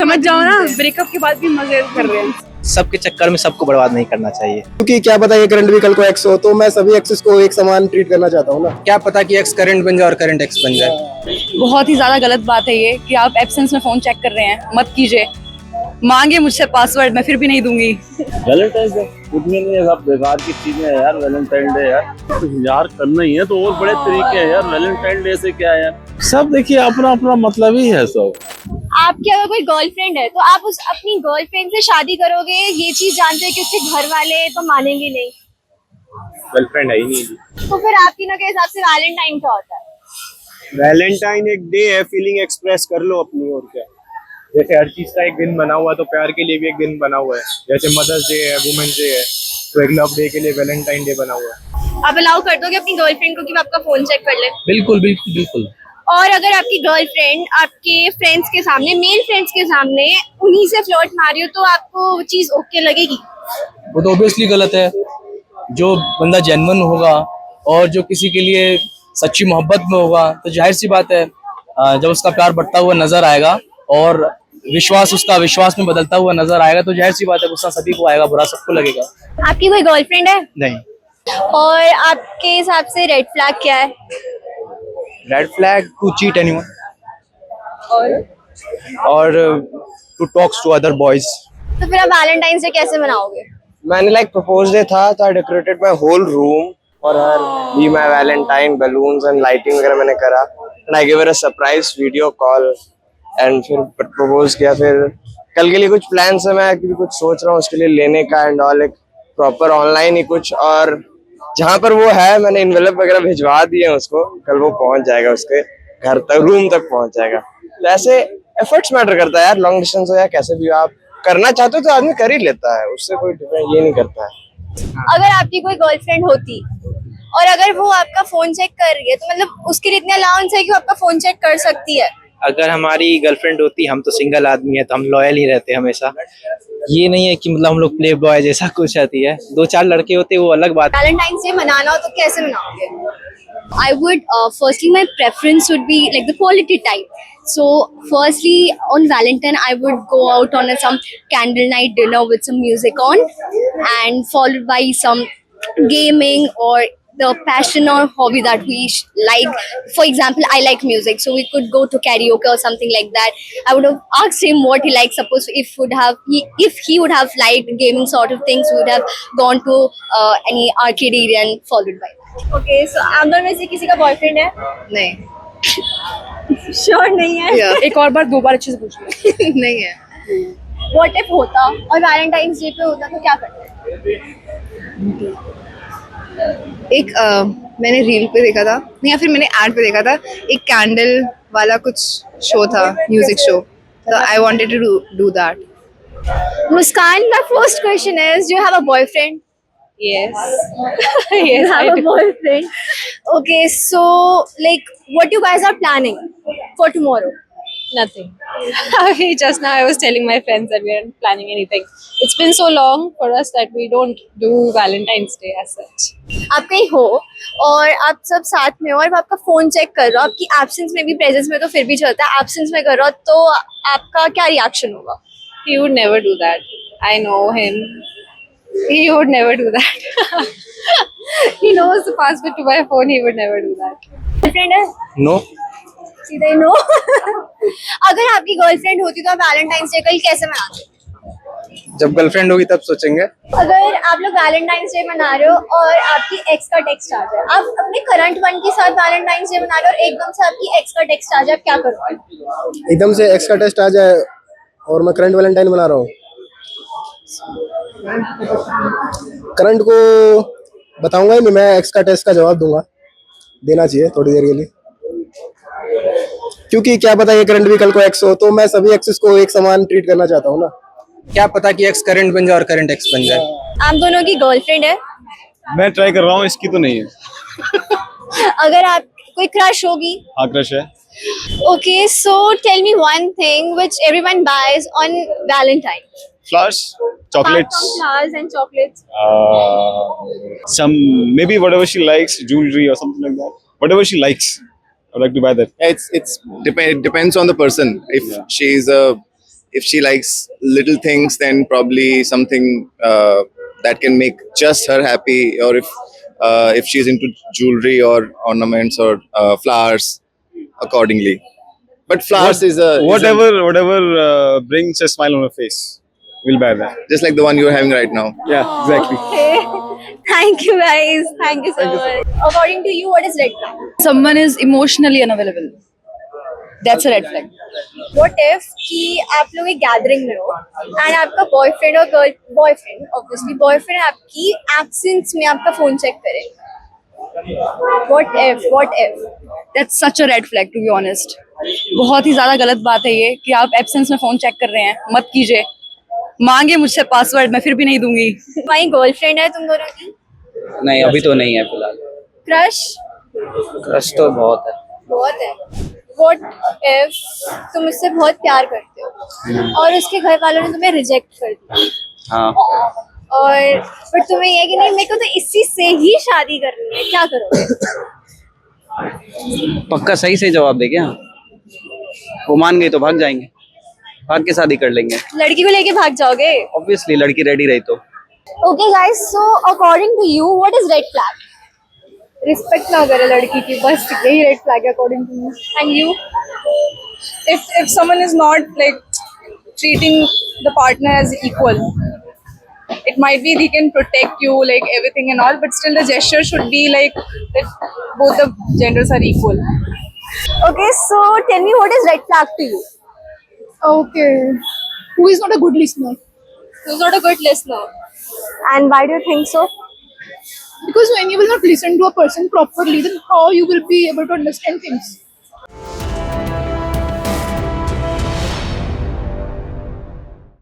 समझ जाओ ना, ब्रेकअप के बाद भी मजे कर रहे हैं। सबके चक्कर में सबको बर्बाद नहीं करना चाहिए, क्योंकि क्या पता ये करंट भी कल को एक्स हो, तो मैं सभी एक्सेस को एक समान ट्रीट करना चाहता हूँ ना। क्या पता कि एक्स करंट बन जाए और करंट एक्स बन जाए। बहुत ही ज्यादा गलत बात है ये कि आप एब्सेंस में फोन चेक कर रहे हैं, मत कीजिए। मांगे मुझसे पासवर्ड, मैं फिर भी नहीं दूंगी। वैलेंटाइन डे कुछ नहीं है, सब बेकार की चीजें है यार। वैलेंटाइन डे यार करना ही है तो और बड़े तरीके हैं यार। वैलेंटाइन डे से क्या है यार, सब देखिए अपना अपना मतलब ही है सब। आपकी अगर कोई गर्लफ्रेंड है तो आप उस अपनी गर्लफ्रेंड से शादी करोगे, ये चीज जानते हैं कि उसके घर वाले तो मानेंगे नहीं। गर्लफ्रेंड है ही नहीं। तो फिर आप तीनों के हिसाब से वैलेंटाइन क्या होता है? वैलेंटाइन एक डे है, फीलिंग एक्सप्रेस कर लो अपनी, और क्या। जैसे हर चीज का एक दिन बना हुआ, तो प्यार के लिए भी एक दिन बना हुआ है। जैसे मदर्स डे है, वुमेन्स डे है, तो एक लव डे के लिए वैलेंटाइन डे बना हुआ है। आप अलाउ कर दोगे अपनी गर्लफ्रेंड को कि वो आपका फोन चेक कर ले? बिल्कुल बिल्कुल बिल्कुल। और अगर आपकी गर्लफ्रेंड आपके फ्रेंड्स के सामने, मेल फ्रेंड्स के सामने उन्हीं से फ्लर्ट मारी हो, तो आपको वो चीज ओके लगेगी? वो तो ऑब्वियसली गलत है। जो बंदा जेन्युइन होगा और जो किसी के लिए सच्ची मोहब्बत में होगा, तो जाहिर सी बात है जब उसका प्यार बढ़ता हुआ नजर आएगा और विश्वास उसका विश्वास में बदलता हुआ नजर आएगा, तो जाहिर सी बात है गुस्सा सभी को आएगा, बुरा सबको लगेगा। आपकी कोई गर्लफ्रेंड है? नहीं। और आपके हिसाब से रेड फ्लैग क्या है? Red flag to cheat anyone और to talks to other boys. तो फिर आप वैलेंटाइंस डे कैसे मनाओगे? मैंने प्रपोज डे था, तो I decorated my whole room for her, be my Valentine, balloons and lighting वगैरह मैंने करा, and I give her a surprise video call and फिर प्रपोज किया। फिर कल के लिए कुछ प्लान्स है, मैं क्योंकि कुछ सोच रहा हूँ उसके लिए लेने का एंड ऑल, एक प्रॉपर ऑनलाइन ही कुछ, और जहाँ पर वो है मैंने इन्वेलप वगैरह भिजवा दिए हैं उसको, कल वो पहुंच जाएगा उसके घर तक, रूम तक पहुंच जाएगा। तो ऐसे एफर्ट्स मैटर करता है यार, लॉन्ग डिस्टेंस हो या कैसे भी, आप करना चाहते हो तो आदमी कर ही लेता है, उससे कोई डिपेंड ये नहीं करता है। अगर आपकी कोई गर्लफ्रेंड होती और अगर वो आपका फोन चेक कर रही है, तो मतलब उसके लिए इतना अलाउंस है कि वो आपका फोन चेक कर सकती है? अगर हमारी गर्लफ्रेंड होती, हम तो सिंगल आदमी है तो हम लॉयल ही रहते हमेशा। ये नहीं है कि मतलब हम लोग प्ले बॉय जैसा कुछ आती है, दो चार लड़के होते वो अलग बात। वैलेंटाइंस डे मनाना हो तो कैसे मनाओगे? I would firstly my preference would be like the quality time. So firstly on Valentine I would go out on some candle night dinner with some music on, and followed by some gaming or the passion or hobby that we like. For example, I like music, so we could go to karaoke or something like that. I would have asked him what he likes. Suppose if he would have liked gaming sort of things, we would have gone to any arcade area and followed by. Okay, so आप दोनों में से किसी का boyfriend है? नहीं। Sure नहीं है? एक और बार, दो बार अच्छे से पूछ लो। नहीं है। What if होता और वैलेंटाइंस डे पे होता तो क्या करते? एक मैंने रील पे देखा था, नहीं या फिर मैंने एड पे देखा था, एक कैंडल वाला कुछ शो था, म्यूजिक शो, तो I wanted to do that. Muskan, my first question is, do you have a boyfriend? Yes. You have a boyfriend. Okay, so like what you guys are planning for tomorrow? Nothing. Just now I was telling my friends that we aren't planning anything. It's been so long for us that we don't do Valentine's Day as such. आप कहीं हो और आप सब साथ में हो और वो आपका फोन चेक कर रहा हो, आपकी एब्सेंस में भी, प्रेजेंस में तो फिर भी चलता है, एब्सेंस में कर रहा हो, तो आपका क्या रिएक्शन होगा? He would never do that. I know him. He would never do that. He knows the password to my phone. He would never do that. Girlfriend है? नो। सीधा ही नो। अगर आपकी गर्लफ्रेंड होती तो आप वैलेंटाइंस डे कल कैसे मनाते? जब गर्लफ्रेंड होगी तब सोचेंगे। अगर आप लोग वैलेंटाइंस डे मना रहे हो और आपकी एक्स का टेक्स्ट आ जाए, आप अपने करंट वन के साथ वैलेंटाइंस डे मना रहे हो और एकदम से आपकी एक्स का टेक्स्ट आ जाए, आप क्या करोगे? एकदम से एक्स का टेस्ट आ जाए और मैं करंट वैलेंटाइन बना रहा हूँ, करंट को बताऊंगा ही नहीं, मैं एक्स का टेस्ट का जवाब दूंगा, देना चाहिए थोड़ी देर के लिए, क्योंकि क्या पता ये करंट भी कल को एक्स हो, तो मैं सभी एक्सेस को एक समान ट्रीट करना चाहता हूँ ना। क्या पता कि एक्स करंट बन जाए और करंट एक्स बन जाए। आप दोनों की गर्लफ्रेंड है? मैं ट्राई कर रहा हूँ, इसकी तो नहीं है। अगर आप कोई क्रश होगी? हाँ, क्रश है। Okay, so tell me one thing which everyone buys on Valentine. Flowers, chocolates, Apart from flowers and chocolates. some maybe whatever she likes, jewelry or something like that. Whatever she likes, I'd like to buy that. It depends on the person. If she is a if she likes little things, then probably something that can make just her happy, or if she's into jewelry or ornaments or flowers, accordingly. But flowers is a whatever brings a smile on her face, we'll buy that. just like the one you're having right now. Yeah, exactly. Okay. Thank you guys. Thank you so much. According to you, what is red flag? Someone is emotionally unavailable. That's a red flag. What if कि आप लोग एक gathering में हो and आपका boyfriend और girl boyfriend obviously boyfriend आपकी absence में आपका फोन चेक करे. What if? That's such a red flag, to be honest. बहुत ही ज्यादा गलत बात है ये कि आप एब्सेंस में फोन चेक कर रहे हैं. मत कीजिए. मांगे मुझसे पासवर्ड, मैं फिर भी नहीं दूंगी. तुम्हारी गर्लफ्रेंड है तुम दोनों की? नहीं, अभी तो नहीं है फिलहाल. क्रश? क्रश तो बहुत है. बहुत है. What if तुम उससे बहुत प्यार करते हो और उसके घर वालों ने तुम्हें रिजेक्ट कर दिया हाँ. और बट तुम्हें ये है कि नहीं मेरे को तो इसी से ही शादी करनी है, क्या करोगे? पक्का सही से जवाब दे क्या? वो मान गई तो भाग जाएंगे, भाग के शादी कर लेंगे. लड़की को लेके भाग जाओगे? ऑब्वियसली लड़की रेडी रही तो. Okay guys, so according to you what is red flag? Respect ना करे लड़की की, बस यही रेड फ्लैग है according to me. And you? If someone is not like treating the partner as equal, it might be they can protect you like everything and all, but still the gesture should be like that both the genders are equal. Okay, so tell me what is red flag to you? Okay. Who is not a good listener? Who's not a good listener? And why do you think so? Because when you will not listen to a person properly, then how you will be able to understand things?